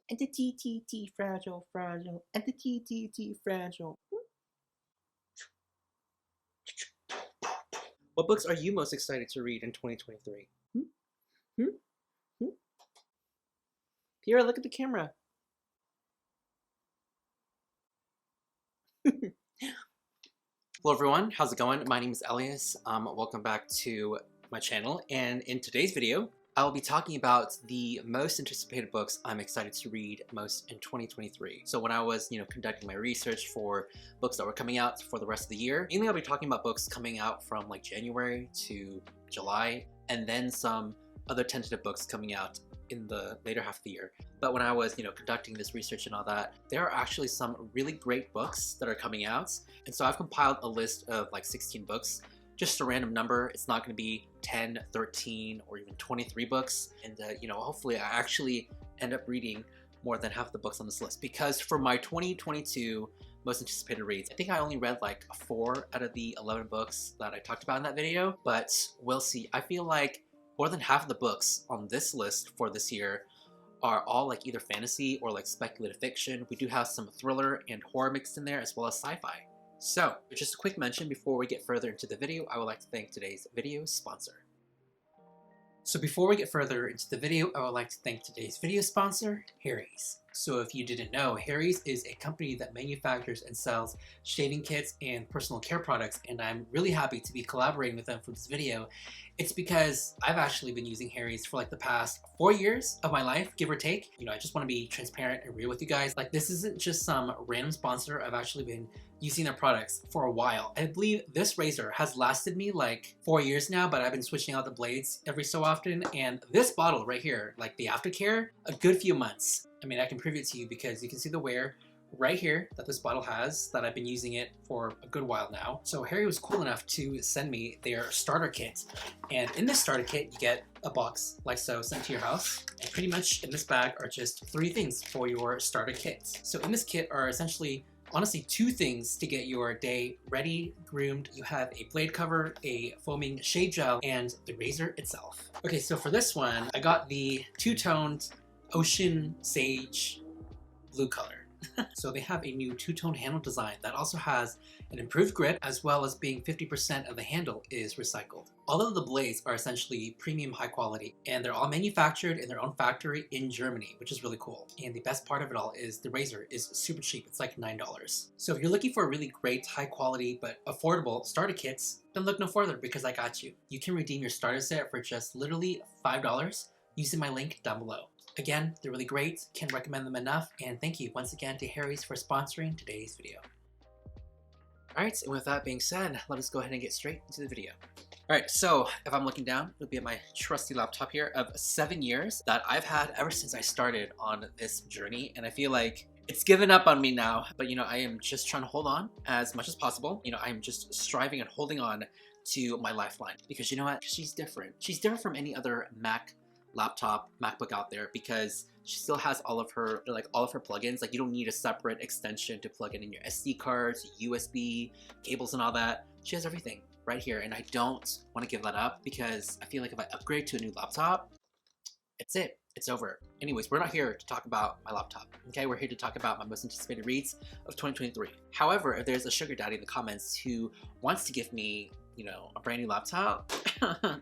and the TTT fragile, fragile, and the TTT fragile. What books are you most excited to read in 2023? Hmm? Hmm? Hmm? Pierre, look at the camera. Hello everyone, how's it going? My name is Elias. Welcome back to my channel, and in today's video, I'll be talking about the most anticipated books I'm excited to read most in 2023. So when I was, conducting my research for books that were coming out for the rest of the year, mainly I'll be talking about books coming out from like January to July, and then some other tentative books coming out in the later half of the year. But when I was, conducting this research and all that, there are actually some really great books that are coming out. And so I've compiled a list of like 16 books, just a random number. It's not going to be 10, 13, or even 23 books. And, hopefully I actually end up reading more than half the books on this list, because for my 2022 most anticipated reads, I think I only read like 4 out of the 11 books that I talked about in that video, but we'll see. I feel like more than half of the books on this list for this year are all like either fantasy or like speculative fiction. We do have some thriller and horror mixed in there, as well as sci-fi. So, just a quick mention before we get further into the video, I would like to thank today's video sponsor. So before we get further into the video, I would like to thank today's video sponsor, Harry's. So if you didn't know, Harry's is a company that manufactures and sells shaving kits and personal care products, and I'm really happy to be collaborating with them for this video. It's because I've actually been using Harry's for like the past 4 years of my life, give or take. I just want to be transparent and real with you guys. Like, this isn't just some random sponsor. I've actually been using their products for a while. I believe this razor has lasted me like 4 years now, but I've been switching out the blades every so often. And this bottle right here, like the aftercare, a good few months. I mean, I can prove it to you because you can see the wear right here that this bottle has, that I've been using it for a good while now. So Harry was cool enough to send me their starter kit. And in this starter kit, you get a box like so sent to your house. And pretty much in this bag are just 3 things for your starter kit. So in this kit are essentially, honestly, 2 things to get your day ready, groomed. You have a blade cover, a foaming shave gel, and the razor itself. Okay, so for this one, I got the 2-toned Ocean Sage blue color. So they have a new 2-tone handle design that also has an improved grip, as well as being 50% of the handle is recycled. All of the blades are essentially premium high quality, and they're all manufactured in their own factory in Germany, which is really cool. And the best part of it all is the razor is super cheap. It's like $9. So if you're looking for a really great, high quality, but affordable starter kits, then look no further, because I got you. You can redeem your starter set for just literally $5 using my link down below. Again, they're really great, can't recommend them enough, and thank you once again to Harry's for sponsoring today's video. Alright, and with that being said, let us go ahead and get straight into the video. Alright, so if I'm looking down, it'll be at my trusty laptop here of 7 years that I've had ever since I started on this journey, and I feel like it's given up on me now, but I am just trying to hold on as much as possible. I'm just striving and holding on to my lifeline, because you know what? She's different. She's different from any other MacBook out there, because she still has all of her plugins. Like, you don't need a separate extension to plug in your SD cards, USB cables, and all that. She has everything right here, and I don't want to give that up, because I feel like if I upgrade to a new laptop, it's over. Anyways, we're not here to talk about my laptop, okay? We're here to talk about my most anticipated reads of 2023. However, if there's a sugar daddy in the comments who wants to give me, a brand new laptop, my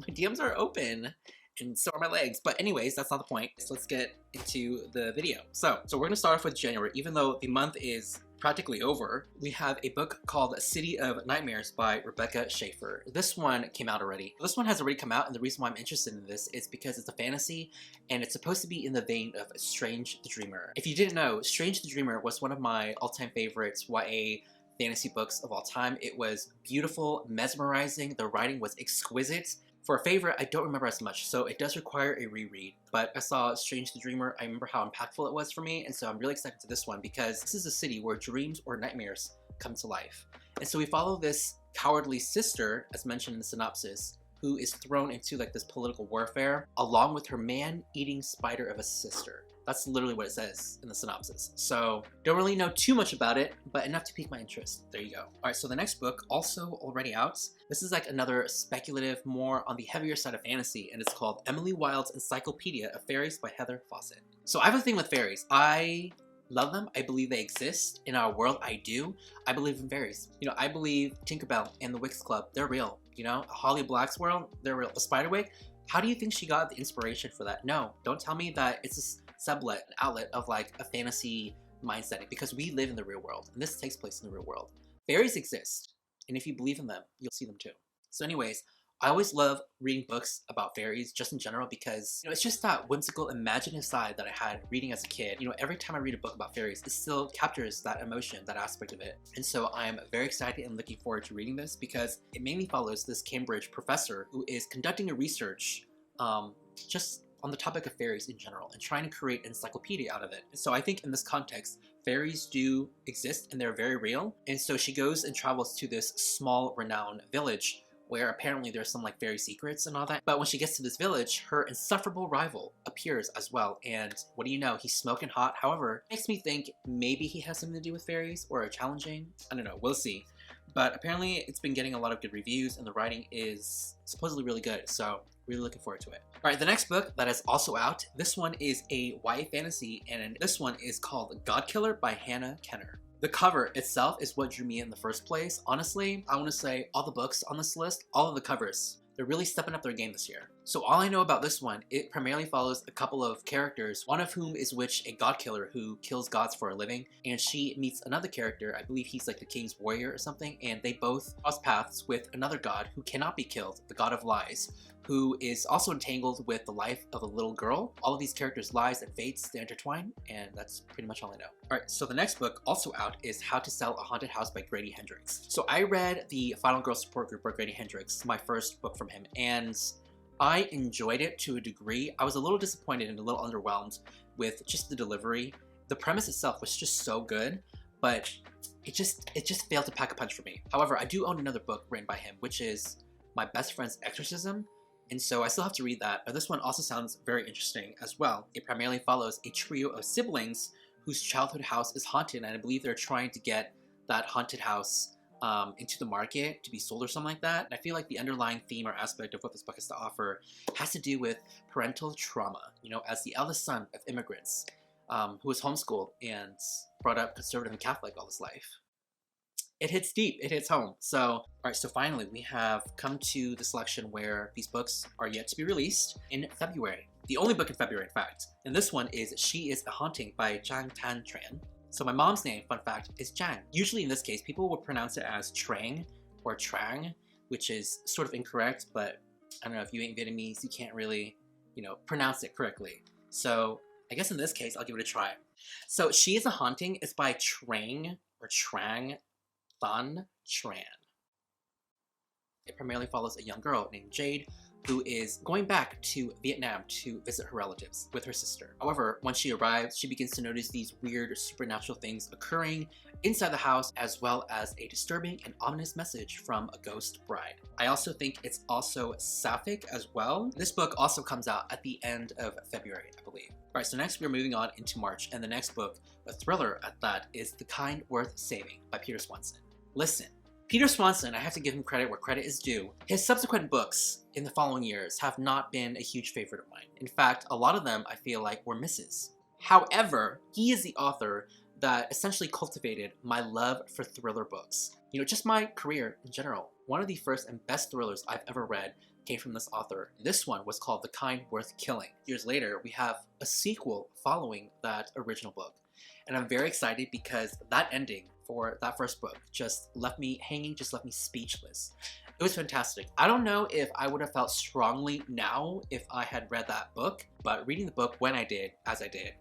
DMs are open. And so are my legs. But anyways, that's not the point. So let's get into the video. So we're gonna start off with January. Even though the month is practically over, we have a book called City of Nightmares by Rebecca Schaeffer. This one came out already. This one has already come out, and the reason why I'm interested in this is because it's a fantasy, and it's supposed to be in the vein of Strange the Dreamer. If you didn't know, Strange the Dreamer was one of my all-time favorites YA fantasy books of all time. It was beautiful, mesmerizing, the writing was exquisite. For a favorite, I don't remember as much, so it does require a reread. But I saw Strange the Dreamer, I remember how impactful it was for me, and so I'm really excited to this one, because this is a city where dreams or nightmares come to life. And so we follow this cowardly sister, as mentioned in the synopsis, who is thrown into like this political warfare along with her man-eating spider of a sister. That's literally what it says in the synopsis. So don't really know too much about it, but enough to pique my interest. There you go. All right, so the next book, also already out. This is like another speculative, more on the heavier side of fantasy, and it's called Emily Wilde's Encyclopedia of Fairies by Heather Fawcett. So I have a thing with fairies. I love them. I believe they exist in our world. I do. I believe in fairies. You know, I believe Tinkerbell and the Wicks Club, they're real. You know, Holly Black's world, they're real. A Spiderwick, how do you think she got the inspiration for that? No, don't tell me that it's a sublet, an outlet of like a fantasy mindset, because we live in the real world and this takes place in the real world. Fairies exist, and if you believe in them, you'll see them too. So anyways, I always love reading books about fairies just in general because, you know, it's just that whimsical, imaginative side that I had reading as a kid. You know, every time I read a book about fairies, it still captures that emotion, that aspect of it. And so I'm very excited and looking forward to reading this because it mainly follows this Cambridge professor who is conducting a research just on the topic of fairies in general and trying to create an encyclopedia out of it. And so I think in this context, fairies do exist and they're very real. And so she goes and travels to this small renowned village where apparently there's some like fairy secrets and all that. But when she gets to this village, her insufferable rival appears as well. And what do you know? He's smoking hot. However, it makes me think maybe he has something to do with fairies or challenging. I don't know. We'll see. But apparently it's been getting a lot of good reviews and the writing is supposedly really good. So really looking forward to it. All right, the next book that is also out, this one is a YA fantasy, and this one is called Godkiller by Hannah Kenner. The cover itself is what drew me in the first place. Honestly, I want to say all the books on this list, all of the covers, they're really stepping up their game this year. So all I know about this one, it primarily follows a couple of characters, one of whom is Witch, a god killer who kills gods for a living, and she meets another character, I believe he's like the king's warrior or something, and they both cross paths with another god who cannot be killed, the god of lies, who is also entangled with the life of a little girl. All of these characters' lives and fates, they intertwine, and that's pretty much all I know. All right, so the next book also out is How to Sell a Haunted House by Grady Hendrix. So I read the Final Girl Support Group by Grady Hendrix, my first book from him, and I enjoyed it to a degree. I was a little disappointed and a little underwhelmed with just the delivery. The premise itself was just so good, but it just failed to pack a punch for me. However, I do own another book written by him, which is My Best Friend's Exorcism. And so I still have to read that, but this one also sounds very interesting as well. It primarily follows a trio of siblings whose childhood house is haunted, and I believe they're trying to get that haunted house into the market to be sold or something like that. And I feel like the underlying theme or aspect of what this book has to offer has to do with parental trauma. You know, as the eldest son of immigrants who was homeschooled and brought up conservative and Catholic all his life. It hits deep, it hits home. So, all right, so finally we have come to the selection where these books are yet to be released in February. The only book in February, in fact. And this one is She is a Haunting by Chang Tran. So my mom's name, fun fact, is Chang. Usually in this case, people would pronounce it as Trang or Trang, which is sort of incorrect, but I don't know, if you ain't Vietnamese, you can't really, you know, pronounce it correctly. So I guess in this case, I'll give it a try. So She is a Haunting is by Trang or Trang Tran. It primarily follows a young girl named Jade who is going back to Vietnam to visit her relatives with her sister. However, when she arrives, she begins to notice these weird supernatural things occurring inside the house, as well as a disturbing and ominous message from a ghost bride. I also think it's also sapphic as well. This book also comes out at the end of February, I believe. All right, so next we're moving on into March, and the next book, a thriller at that, is The Kind Worth Saving by Peter Swanson. Listen, Peter Swanson, I have to give him credit where credit is due. His subsequent books in the following years have not been a huge favorite of mine. In fact, a lot of them I feel like were misses. However, he is the author that essentially cultivated my love for thriller books. You know, just my career in general. One of the first and best thrillers I've ever read came from this author. This one was called The Kind Worth Killing. Years later, we have a sequel following that original book. And I'm very excited because that ending for that first book just left me hanging, just left me speechless. It was fantastic. I don't know if I would have felt strongly now if I had read that book, but reading the book when I did, as I did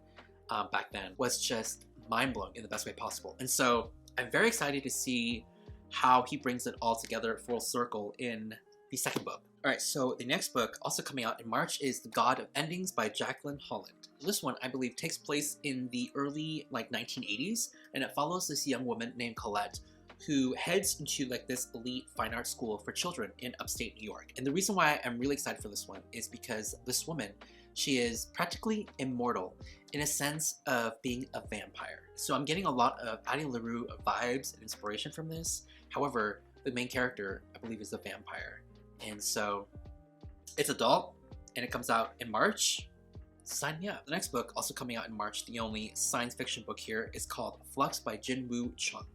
back then, was just mind-blowing in the best way possible. And so I'm very excited to see how he brings it all together full circle in the second book. All right, so the next book, also coming out in March, is The God of Endings by Jacqueline Holland. This one, I believe, takes place in the early 1980s, and it follows this young woman named Colette, who heads into like this elite fine art school for children in upstate New York. And the reason why I'm really excited for this one is because this woman, she is practically immortal in a sense of being a vampire. So I'm getting a lot of Addie LaRue vibes and inspiration from this. However, the main character, I believe, is a vampire. And so it's adult and it comes out in March. Sign me up. The next book, also coming out in March, the only science fiction book here, is called Flux by Jinmu Chung.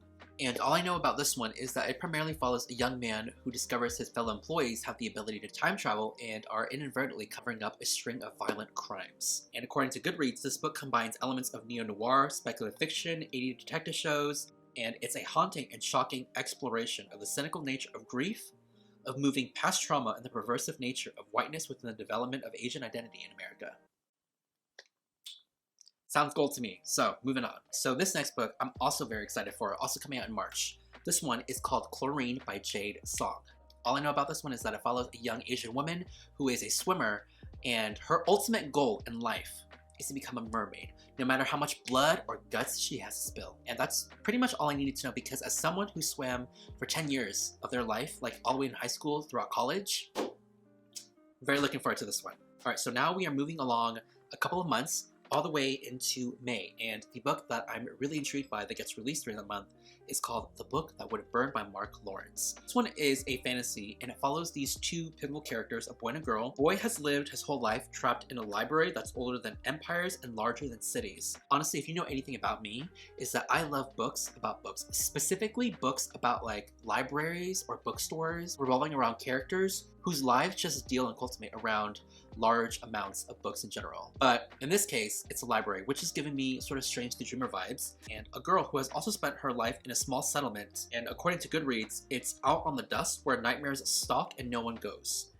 And all I know about this one is that it primarily follows a young man who discovers his fellow employees have the ability to time travel and are inadvertently covering up a string of violent crimes. And according to Goodreads, this book combines elements of neo-noir, speculative fiction, 80s detective shows, and it's a haunting and shocking exploration of the cynical nature of grief, of moving past trauma, and the perversive nature of whiteness within the development of Asian identity in America. Sounds gold to me. So moving on. So this next book I'm also very excited for, also coming out in March. This one is called Chlorine by Jade Song. All I know about this one is that it follows a young Asian woman who is a swimmer, and her ultimate goal in life is to become a mermaid, no matter how much blood or guts she has to spill. And that's pretty much all I needed to know, because as someone who swam for 10 years of their life, like all the way in high school throughout college, I'm very looking forward to this one. All right, so now we are moving along a couple of months all the way into May, and the book that I'm really intrigued by that gets released during the month is called The Book That Would Burn by Mark Lawrence. This one is a fantasy, and it follows these two pivotal characters, a boy and a girl. The boy has lived his whole life trapped in a library that's older than empires and larger than cities. Honestly, if you know anything about me, is that I love books about books, specifically books about like libraries or bookstores revolving around characters whose lives just deal and cultivate around large amounts of books in general. But in this case, it's a library, which is giving me sort of Strange the Dreamer vibes, and a girl who has also spent her life in a small settlement, and according to Goodreads, it's out on the dust where nightmares stalk and no one goes.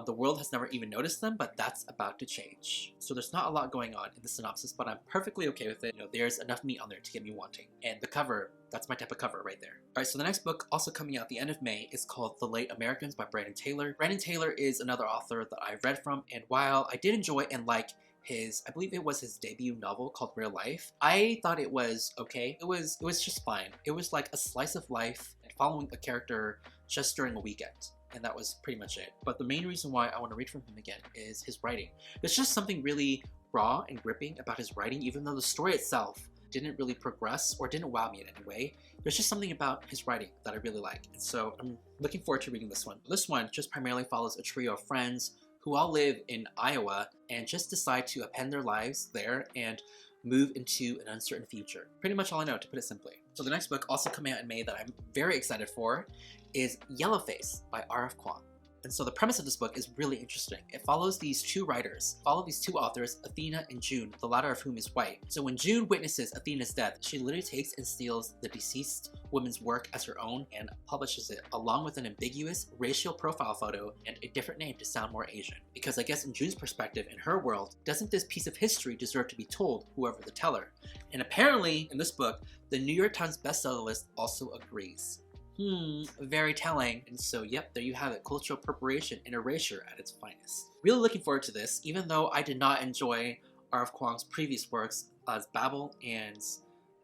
The world has never even noticed them, but that's about to change. So there's not a lot going on in the synopsis, but I'm perfectly okay with it. You know, there's enough meat on there to get me wanting. And the cover, that's my type of cover right there. All right, so the next book, also coming out at the end of May, is called The Late Americans by Brandon Taylor. Brandon Taylor is another author that I've read from, and while I did enjoy and like his, I believe it was his debut novel called Real Life, I thought it was okay. It was just fine. It was like a slice of life and following a character just during a weekend. And that was pretty much it. But the main reason why I want to read from him again is his writing. There's just something really raw and gripping about his writing, even though the story itself didn't really progress or didn't wow me in any way. There's just something about his writing that I really like. And so I'm looking forward to reading this one. This one just primarily follows a trio of friends who all live in Iowa and just decide to append their lives there and move into an uncertain future. Pretty much all I know, to put it simply. So the next book, also coming out in May, that I'm very excited for is Yellowface by Quan. And so the premise of this book is really interesting. It follows these two authors, Athena and June, the latter of whom is white. So when June witnesses Athena's death, she literally takes and steals the deceased woman's work as her own and publishes it, along with an ambiguous racial profile photo and a different name to sound more Asian. Because I guess in June's perspective, in her world, doesn't this piece of history deserve to be told, whoever the teller? And apparently, in this book, the New York Times bestseller list also agrees. Very telling. And so, yep, there you have it. Cultural appropriation and erasure at its finest. Really looking forward to this, even though I did not enjoy R.F. Kuang's previous works as Babel and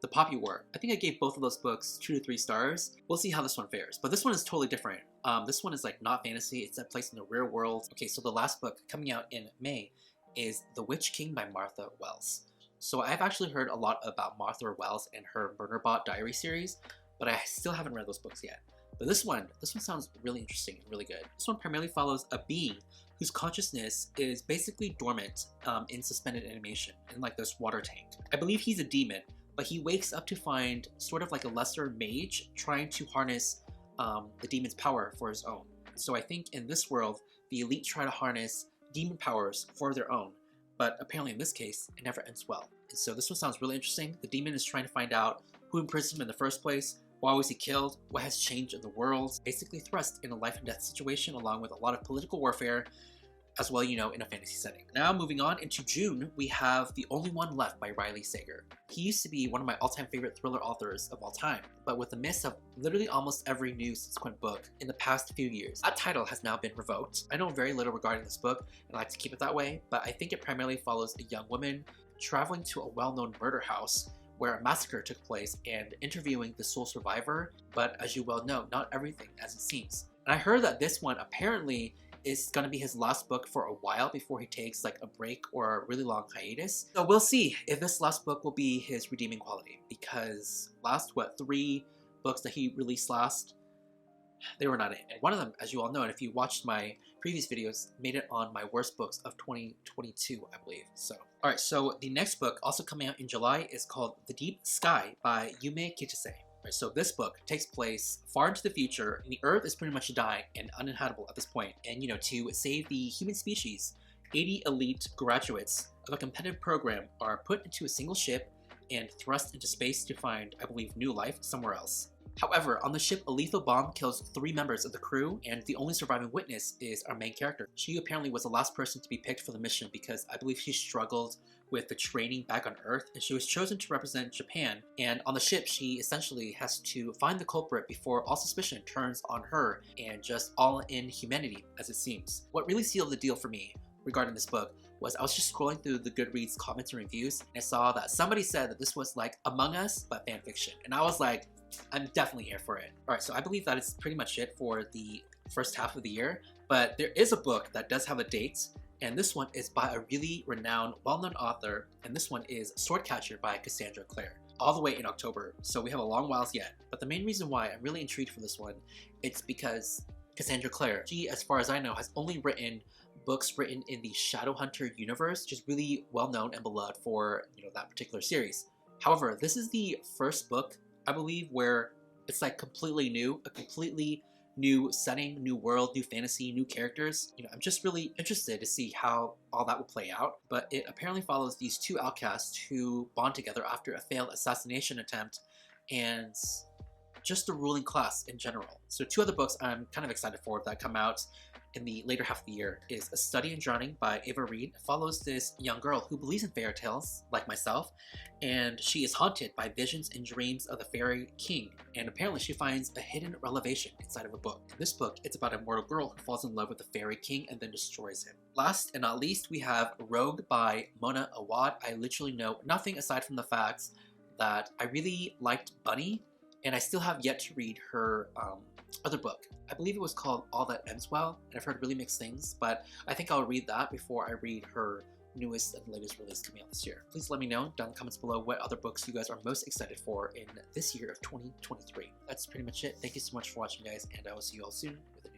The Poppy War. I think I gave both of those books 2 to 3 stars. We'll see how this one fares. But this one is totally different. This one is like not fantasy. It's a place in the real world. Okay, so the last book coming out in May is The Witch King by Martha Wells. So I've actually heard a lot about Martha Wells and her Murderbot Diary series, but I still haven't read those books yet. But this one sounds really interesting and really good. This one primarily follows a being whose consciousness is basically dormant in suspended animation in like this water tank. I believe he's a demon, but he wakes up to find sort of like a lesser mage trying to harness the demon's power for his own. So I think in this world, the elite try to harness demon powers for their own, but apparently in this case, it never ends well. And so this one sounds really interesting. The demon is trying to find out who imprisoned him in the first place, why was he killed, what has changed in the world, basically thrust in a life and death situation along with a lot of political warfare as well, you know, in a fantasy setting. Now moving on into June, we have The Only One Left by Riley Sager. He used to be one of my all-time favorite thriller authors of all time, but with the miss of literally almost every new subsequent book in the past few years, that title has now been revoked. I know very little regarding this book, and I like to keep it that way, but I think it primarily follows a young woman traveling to a well-known murder house where a massacre took place and interviewing the sole survivor, but as you well know, not everything as it seems. And I heard that this one apparently is going to be his last book for a while before he takes like a break or a really long hiatus. So we'll see if this last book will be his redeeming quality, because last, 3 books that he released last, they were not it. And one of them, as you all know, and if you watched my previous videos, made it on my worst books of 2022, I believe. So, alright, so the next book, also coming out in July, is called The Deep Sky by Yume Kitase. Right, so this book takes place far into the future, and the Earth is pretty much dying and uninhabitable at this point. And to save the human species, 80 elite graduates of a competitive program are put into a single ship and thrust into space to find, I believe, new life somewhere else. However, on the ship, a lethal bomb kills 3 members of the crew, and the only surviving witness is our main character. She apparently was the last person to be picked for the mission because I believe she struggled with the training back on Earth, and she was chosen to represent Japan. And on the ship, she essentially has to find the culprit before all suspicion turns on her and just all in humanity, as it seems. What really sealed the deal for me regarding this book was I was just scrolling through the Goodreads comments and reviews, and I saw that somebody said that this was like Among Us, but fanfiction. And I was like, I'm definitely here for it. Alright, so I believe that is pretty much it for the first half of the year, but there is a book that does have a date, and this one is by a really renowned, well-known author, and this one is Swordcatcher by Cassandra Clare, all the way in October, so we have a long whiles yet. But the main reason why I'm really intrigued for this one, it's because Cassandra Clare, she, as far as I know, has only written books written in the Shadowhunter universe, which is really well-known and beloved for, that particular series. However, this is the first book, I believe, where it's like completely new, a completely new setting, new world, new fantasy, new characters. I'm just really interested to see how all that will play out. But it apparently follows these 2 outcasts who bond together after a failed assassination attempt and just the ruling class in general. So 2 other books I'm kind of excited for that come out in the later half of the year is A Study in Drowning by Ava Reed. It follows this young girl who believes in fairy tales, like myself, and she is haunted by visions and dreams of the fairy king, and apparently she finds a hidden revelation inside of a book. In this book, it's about a mortal girl who falls in love with the fairy king and then destroys him. Last and not least, we have Rogue by Mona Awad. I literally know nothing aside from the fact that I really liked Bunny, and I still have yet to read her other book. I believe it was called All That Ends Well, and I've heard really mixed things, but I think I'll read that before I read her newest and latest release coming out this year. Please let me know down in the comments below what other books you guys are most excited for in this year of 2023. That's pretty much it. Thank you so much for watching, guys, and I will see you all soon with a